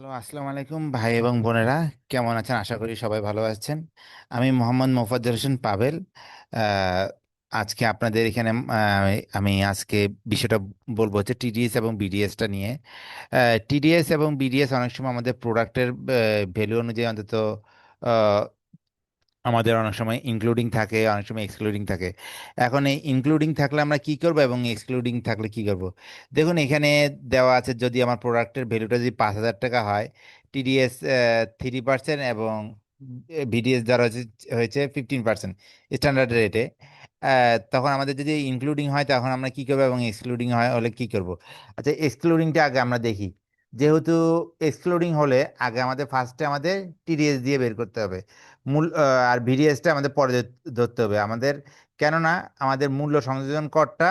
Hello, আসসালামু আলাইকুম ভাই এবং বোনেরা। কেমন আছেন? আশা করি সবাই ভালো আছেন। আমি মোহাম্মদ মোফাজ্জল হোসেন পাভেল। আহ, আজকে আপনাদের এখানে আমি আজকে বিষয়টা বলবো হচ্ছে টিডিএস এবং বিডিএসটা নিয়ে। টিডিএস এবং বিডিএস অনেক সময় আমাদের প্রোডাক্টের ভ্যালু অনুযায়ী অন্তত আমাদের অনেক সময় ইনক্লুডিং থাকে, অনেক সময় এক্সক্লুডিং থাকে। এখন এই ইনক্লুডিং থাকলে আমরা কি করব এবং এক্সক্লুডিং থাকলে কি করব? দেখুন, এখানে দেওয়া আছে যদি আমার প্রোডাক্টের ভ্যালুটা যদি 5,000 টাকা হয়, টিডিএস 3% এবং ভিডিএস ধরা হয়েছে 15% স্ট্যান্ডার্ড রেটে। তখন আমাদের যদি ইনক্লুডিং হয় তখন আমরা কি করবো এবং এক্সক্লুডিং হয় হলে কি করব? আচ্ছা, এক্সক্লুডিংটা আগে আমরা দেখি। যেহেতু এক্সক্লুডিং হলে আগে আমাদের ফার্স্টে আমাদের টিডিএস দিয়ে বের করতে হবে। মূল আর ভিডিএসটা আমাদের পরে ধরতে হবে আমাদের। কেননা আমাদের মূল্য সংযোজন করটা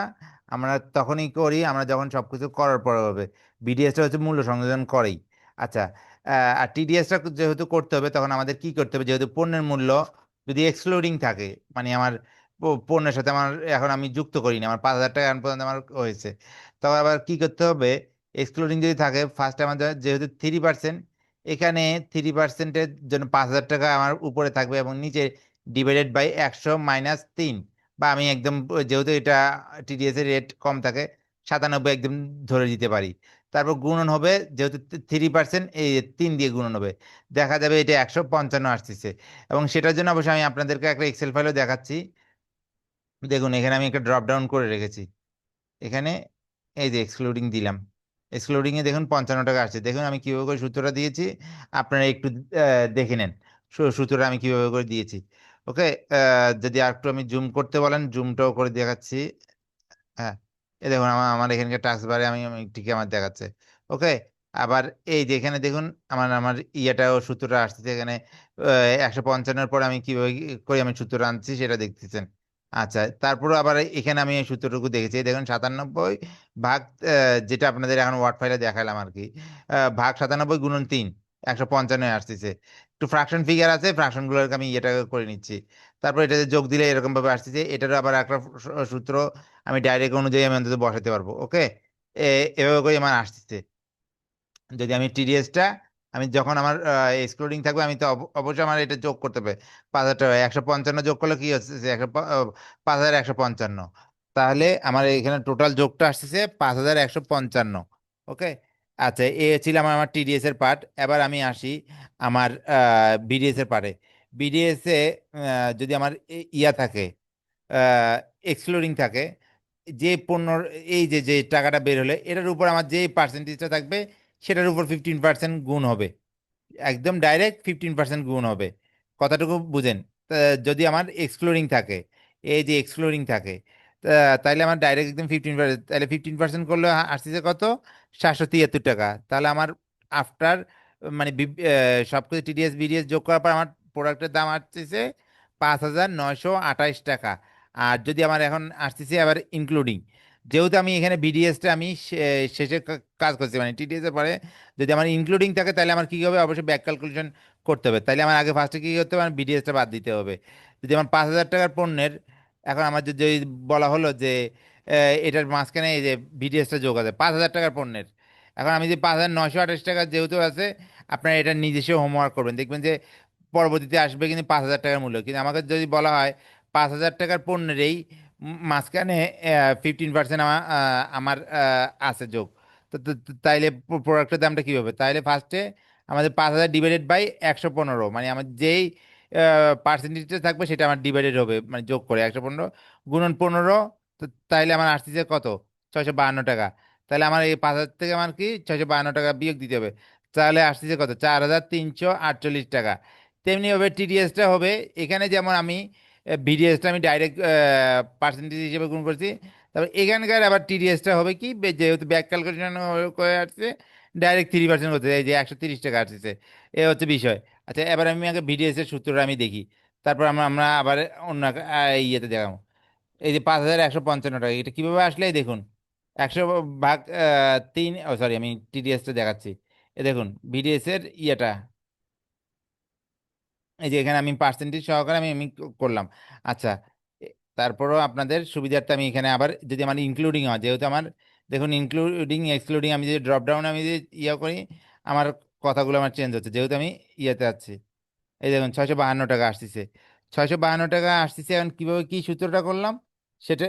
আমরা তখনই করি আমরা যখন সবকিছু করার পরে হবে। ভিডিএসটা হচ্ছে মূল্য সংযোজন করেই। আচ্ছা, আর টিডিএসটা যেহেতু করতে হবে তখন আমাদের কি করতে হবে? যেহেতু পণ্যের মূল্য যদি এক্সক্লুডিং থাকে, মানে আমার পণ্যের সাথে আমার এখন আমি যুক্ত করিনি, আমার 5,000 টাকা এখন পর্যন্ত আমার হয়েছে, তখন আবার কি করতে হবে? এক্সক্লুডিং যদি থাকে, ফার্স্টে আমাদের যেহেতু 3%, এখানে 3%-এর জন্য 5,000 টাকা আমার উপরে থাকবে এবং নিচে ডিভাইডেড বাই 100 - 3, বা আমি একদম যেহেতু এটা টিডিএস এর রেট কম থাকে, 97 একদম ধরে দিতে পারি। তারপর গুণন হবে, যেহেতু 3%, এই 3 দিয়ে গুণন হবে, দেখা যাবে এটা 155 আসতেছে। এবং সেটার জন্য অবশ্যই আমি আপনাদেরকে একটা এক্সেল ফাইলও দেখাচ্ছি। দেখুন, এখানে আমি একটা ড্রপ ডাউন করে রেখেছি। এখানে এই যে এক্সক্লুডিং দিলাম, এক্সক্লুডিং এ দেখুন 55 টাকা আসছে। দেখুন আমি কিভাবে করে সূত্রটা দিয়েছি, আপনারা একটু দেখে নেন সূত্রটা আমি কিভাবে করে দিয়েছি। ওকে, যদি আর একটু আমি জুম করতে বলেন, জুমটাও করে দেখাচ্ছি। হ্যাঁ, এই দেখুন আমার আমার এখানকার টাস্ক বারে আমি আমি ঠিকই আমার দেখাচ্ছে। ওকে, আবার এই যে এখানে দেখুন আমার আমার ইয়েটাও সূত্রটা আসছে এখানে। 155-এর পর আমি কিভাবে করে আমি সূত্র আনছি সেটা দেখতেছেন। আচ্ছা, তারপর আবার এখানে আমি এই সূত্রটুকু দেখেছি, এই দেখুন 97 ভাগ যেটা আপনাদের এখন ওয়ার্ড ফাইলে দেখালাম আর কি, ভাগ 97 × 3, 155 আসতেছে। একটু ফ্রাকশন ফিগার আছে, ফ্রাকশন গুলোকে আমি এটা করে নিচ্ছি। তারপর এটা যোগ দিলে এরকম ভাবে আসতেছে, এটারও আবার একটা সূত্র আমি ডাইরেক্ট অনুযায়ী আমি অন্তত বসাতে পারবো। ওকে, এভাবে করে আমার আসতেছে। যদি আমি টিডিএসটা আমি যখন আমার এক্সক্লুডিং থাকবে, আমি তো অবশ্যই আমার এটা যোগ করতে হবে। 5,000 টাকা 155 যোগ করলে কি হচ্ছে? 5,155। তাহলে আমার এখানে টোটাল যোগটা আসতেছে 5,155। ওকে, আচ্ছা, এ ছিল আমার আমার টিডিএস এর পার্ট। এবার আমি আসি আমার বিডিএস এর পার্টে। বিডিএস এ যদি আমার ইয়া থাকে, এক্সক্লুডিং থাকে, যে পণ্যর এই যে যে টাকাটা বের হলে এটার উপর আমার যে পার্সেন্টেজটা থাকবে সেটার উপর 15% গুণ হবে। একদম ডাইরেক্ট 15% গুণ হবে। কথাটুকু বুঝেন? তা যদি আমার এক্সক্লুডিং থাকে, এই যে এক্সক্লুডিং থাকে, তাইলে আমার ডাইরেক্ট একদম 15%, তাহলে 15% করলে আসতেছে কত? 773 টাকা। তাহলে আমার আফটার মানে সবকিছু টিডিএস বিডিএস যোগ করার পর আমার প্রোডাক্টের দাম আসতেছে 5,928 টাকা। আর যদি আমার এখন আসতেছে আবার ইনক্লুডিং, যেহেতু আমি এখানে বিডিএসটা আমি শেষে কাজ করছি, মানে টিডিএস এর পরে যদি আমার ইনক্লুডিং থাকে তাহলে আমার কী হবে? অবশ্যই ব্যাক ক্যালকুলেশন করতে হবে। তাহলে আমার আগে ফার্স্টে কী করতে হবে? আমার বিডিএসটা বাদ দিতে হবে। যদি আমার 5,000 টাকার পণ্যের, এখন আমার যদি বলা হলো যে এটার মাঝখানে এই যে বিডিএসটা যোগ আছে 5,000 টাকার পণ্যের, এখন আমি যে 5,928 টাকা যেহেতু আছে, আপনারা এটা নিজস্ব হোমওয়ার্ক করবেন, দেখবেন যে পরবর্তীতে আসবে কিন্তু 5,000 টাকার মূল্য। কিন্তু আমাকে যদি বলা হয় 5,000 টাকার পণ্যের এই মাঝখানে 15% আমার আমার আছে যোগ, তাইলে প্রোডাক্টের দামটা কী হবে? তাইলে ফার্স্টে আমাদের 5,000 ডিভাইডেড বাই 115, মানে আমার যেই পার্সেন্টেজটা থাকবে সেটা আমার ডিভাইডেড হবে, মানে যোগ করে 115 গুণন 15। তো তাইলে আমার আসতেছে কত? 652 টাকা। তাহলে আমার এই 5,000 থেকে আমার কি 652 টাকা বিয়োগ দিতে হবে। তাহলে আসতেছে কত? 4,348 টাকা। তেমনিভাবে টিডিএসটা হবে। এখানে যেমন আমি বিডিএসটা আমি ডাইরেক্ট পার্সেন্টেজ হিসেবে গুণ করছি, তারপর এখানকার আবার টিডিএসটা হবে কি, যেহেতু ব্যাক ক্যালকুলেশন করে আসছে, ডাইরেক্ট 3% করতে, এই যে 130 টাকা আসছে। এ হচ্ছে বিষয়। আচ্ছা, এবার আমি আগে ভিডিএস এর সূত্রটা আমি দেখি, তারপর আমরা আমরা আবার অন্য ইয়েতে দেখাবো। এই যে 5,155 টাকা, এটা কিভাবে আসলে? এই দেখুন 100/3, ও সরি, আমি টিডিএসটা দেখাচ্ছি। এ দেখুন ভিডিএস এর ইয়েটা, এই যে এখানে আমি পার্সেন্টেজ সহকারে আমি আমি করলাম। আচ্ছা, তারপরও আপনাদের সুবিধার্থে আমি এখানে আবার যদি আমার ইনক্লুডিং হয়, যেহেতু আমার দেখুন ইনক্লুডিং এক্সক্লুডিং আমি যদি ড্রপ ডাউন আমি যদি ইয়ে করি, আমার কথাগুলো আমার চেঞ্জ হচ্ছে, যেহেতু আমি ইয়েতে আছি। এই দেখুন 652 টাকা আসতেছে, 652 টাকা আসতেছে। এখন কিভাবে কি সূত্রটা করলাম সেটা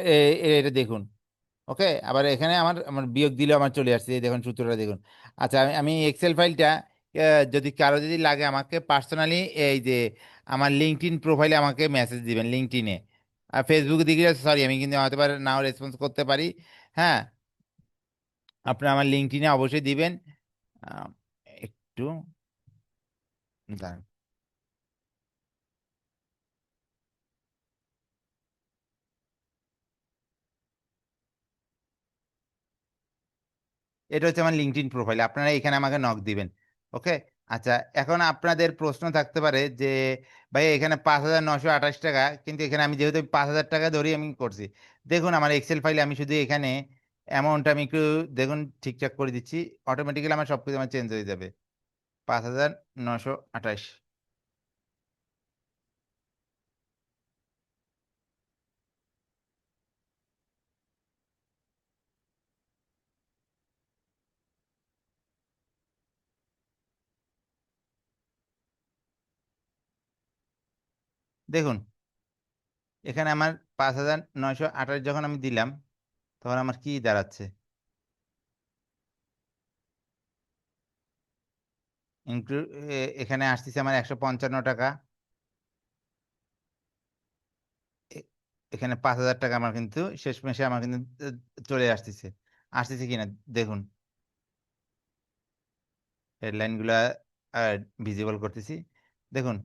এটা দেখুন। ওকে, আবার এখানে আমার আমার বিয়োগ দিলেও আমার চলে আসছে, এই দেখুন সূত্রটা দেখুন। আচ্ছা, আমি আমি এক্সেল ফাইলটা যদি কারো যদি লাগে আমাকে পার্সোনালি, এই যে আমার লিঙ্কডইন প্রোফাইলে আমাকে মেসেজ দিবেন লিঙ্কডইনে। আর ফেসবুকে দিকে সরি, আমি কিন্তু হয়তো পারে নাও রেসপন্স করতে পারি। হ্যাঁ, আপনারা আমার লিঙ্কডইনে অবশ্যই দিবেন। আহ, একটু দাঁড়ান। এটা হচ্ছে আমার লিঙ্কডইন প্রোফাইল, আপনারা এখানে আমাকে নক দিবেন। ওকে। আচ্ছা, এখন আপনাদের প্রশ্ন থাকতে পারে যে ভাই এখানে 5,928 টাকা, কিন্তু এখানে আমি যেহেতু 5,000 টাকা ধরি আমি করছি। দেখুন আমার এক্সেল ফাইলে আমি শুধু এখানে অ্যামাউন্ট আমি একটু দেখুন ঠিকঠাক করে দিচ্ছি, অটোমেটিক্যালি আমার সব কিছু আমার চেঞ্জ হয়ে যাবে। 5,928। দেখুন এখানে আমার 5,928 যখন আমি দিলাম, তখন আমার কি দাঁড়াচ্ছে, ইনক্লুড, এখানে আসতেছে আমার 155 টাকা। এ- এখানে 5,000 টাকা আমার কিন্তু শেষ মেশে আমার কিন্তু চলে আসতেছে, আসতেছে কিনা দেখুন। হেডলাইনগুলা ভিজিবল করতেছি, দেখুন।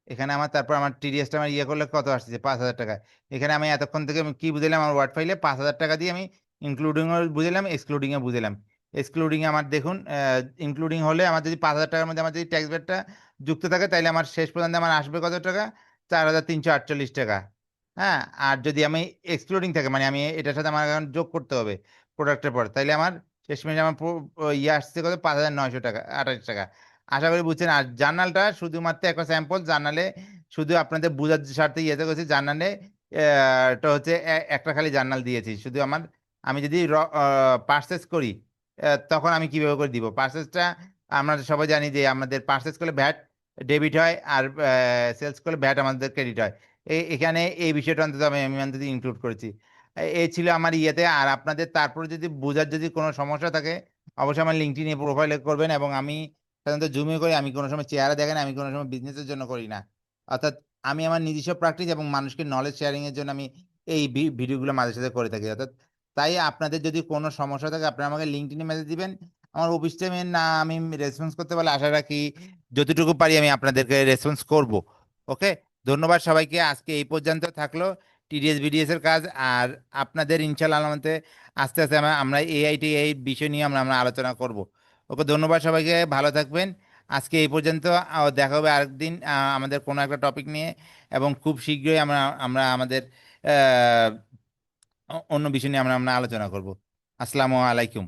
এখানে আমার তারপর আমার টিডিএসটা আমার ইয়ে করলে কত আসতেছে, 5,000 টাকা। এখানে আমি এতক্ষণ থেকে আমি কি বুঝলাম, আমার ওয়ার্ড ফাইলে 5,000 টাকা দিয়ে আমি ইনক্লুডিং বুঝলাম, এক্সক্লুডিং এ বুঝলাম। এক্সক্লুডিং আমার দেখুন, ইনক্লুডিং হলে আমার যদি 5,000 টাকার মধ্যে আমার যদি ট্যাক্স রেটটা যুক্ত থাকে, তাহলে আমার শেষ পর্যন্ত আমার আসবে কত টাকা, 4,348 টাকা। হ্যাঁ, আর যদি আমি এক্সক্লুডিং থাকে, মানে আমি এটার সাথে আমার এখন যোগ করতে হবে প্রোডাক্টের পর, তাইলে আমার শেষমেশ আমার ইয়ে আসছে কত, 5,928 টাকা। আশা করি বুঝছেন। আর জার্নালটা শুধুমাত্র একটা স্যাম্পল, জার্নালে শুধু আপনাদের বোঝার স্বার্থে ইয়েতে করছি, জার্নালে এটা হচ্ছে একটা খালি জার্নাল দিয়েছি শুধু আমার। আমি যদি পার্সেস করি, তখন আমি কিভাবে করে দিব পার্সেসটা। আমরা সবাই জানি যে আমাদের পার্সেস করলে ভ্যাট ডেবিট হয়, আর সেলস করলে ভ্যাট আমাদের ক্রেডিট হয়। এখানে এই বিষয়টা অন্তত আমি অন্তত ইনক্লুড করেছি। এই ছিল আমার ইয়েতে। আর আপনাদের তারপরে যদি বোঝার যদি কোনো সমস্যা থাকে, অবশ্যই আমার লিঙ্কডইন প্রোফাইলে করবেন। এবং আমি সাধারণত জুমে করি, আমি কোনো সময় চেহারা দেখেন, আমি কোনো সময় বিজনেসের জন্য করি না। অর্থাৎ আমি আমার নিজস্ব প্র্যাকটিস এবং মানুষকে নলেজ শেয়ারিং এর জন্য আমি এই ভিডিওগুলো মাঝে সাথে করে থাকি। অর্থাৎ তাই আপনাদের যদি কোনো সমস্যা থাকে, আপনারা আমাকে লিঙ্কডইনে মেসেজ দিবেন। আমার অফিস টাইমে না আমি রেসপন্স করতে পারলে আশা রাখি যতটুকু পারি আমি আপনাদেরকে রেসপন্স করব। ওকে। ধন্যবাদ সবাইকে, আজকে এই পর্যন্ত থাকলো টিডিএস বিডিএস এর কাজ। আর আপনাদের ইনশাআল্লাহ আমাদের আস্তে আস্তে আমরা এআই টিআই বিষয় নিয়ে আমরা আমরা আলোচনা করব। ওকে, ধন্যবাদ সবাইকে, ভালো থাকবেন। আজকে এই পর্যন্ত। দেখা হবে আরেকদিন আমাদের কোনো একটা টপিক নিয়ে। এবং খুব শীঘ্রই আমরা আমরা আমাদের অন্য বিষয় নিয়ে আমরা আমরা আলোচনা করব। আসসালামু আলাইকুম।